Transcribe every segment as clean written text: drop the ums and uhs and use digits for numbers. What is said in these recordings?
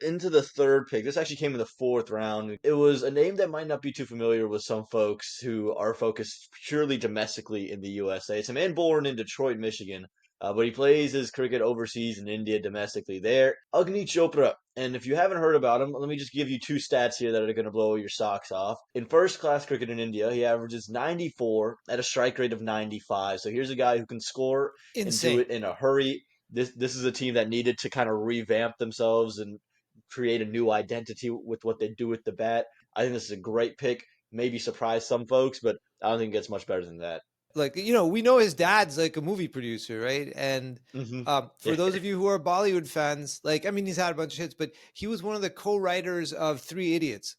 into the third pick. This actually came in the fourth round. It was a name that might not be too familiar with some folks who are focused purely domestically in the USA. It's a man born in Detroit, Michigan, but he plays his cricket overseas in India, domestically there. Agni Chopra. And if you haven't heard about him, let me just give you two stats here that are going to blow your socks off. In first class cricket in India, he averages 94 at a strike rate of 95. So here's a guy who can score and do Insane. it in a hurry. This is a team that needed to kind of revamp themselves and create a new identity with what they do with the bat. I think this is a great pick. Maybe surprise some folks, but I don't think it gets much better than that. Like, we know his dad's like a movie producer, right? And for those of you who are Bollywood fans, like, I mean, he's had a bunch of hits, but he was one of the co-writers of Three Idiots.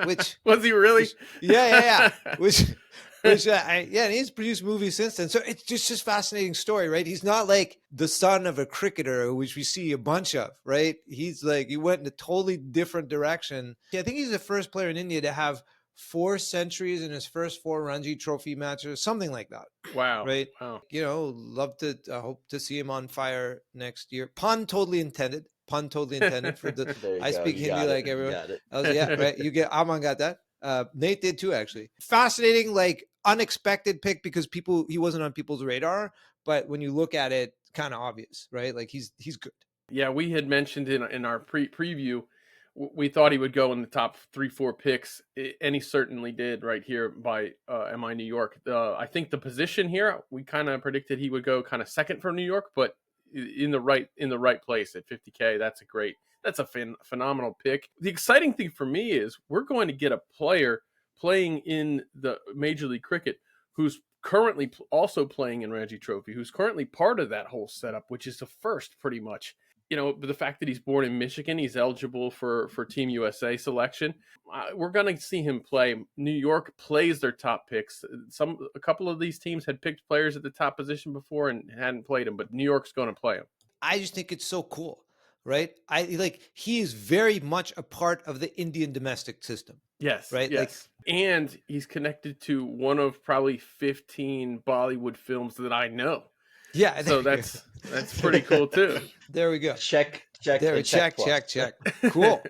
Which was he really? Yeah. And he's produced movies since then. So it's just fascinating story, right? He's not like the son of a cricketer, which we see a bunch of, right? He's like, he went in a totally different direction. I think he's the first player in India to have 4 centuries in his first 4 Ranji Trophy matches, something like that. Wow. Right. Wow. Love to hope to see him on fire next year. Pun totally intended for the I speak Hindi like everyone. Yeah, right. You get Aaman got that. Nate did too, actually. Fascinating, like unexpected pick because he wasn't on people's radar, but when you look at it, kind of obvious, right? Like he's good. Yeah, we had mentioned in our preview, we thought he would go in the top 3-4 picks, and he certainly did right here by MI New York. I think the position here, we kind of predicted he would go kind of second for New York, but in the right place at 50K. That's a phenomenal pick. The exciting thing for me is we're going to get a player playing in the Major League Cricket who's currently also playing in Ranji Trophy, who's currently part of that whole setup, which is the first pretty much. The fact that he's born in Michigan, he's eligible for Team USA selection. We're going to see him play. New York plays their top picks. A couple of these teams had picked players at the top position before and hadn't played him, but New York's going to play him. I just think it's so cool, right? He is very much a part of the Indian domestic system. Yes. Right. Yes. And he's connected to one of probably 15 Bollywood films that I know. Yeah. So that's pretty cool too. There we go. Check. There, check. Cool.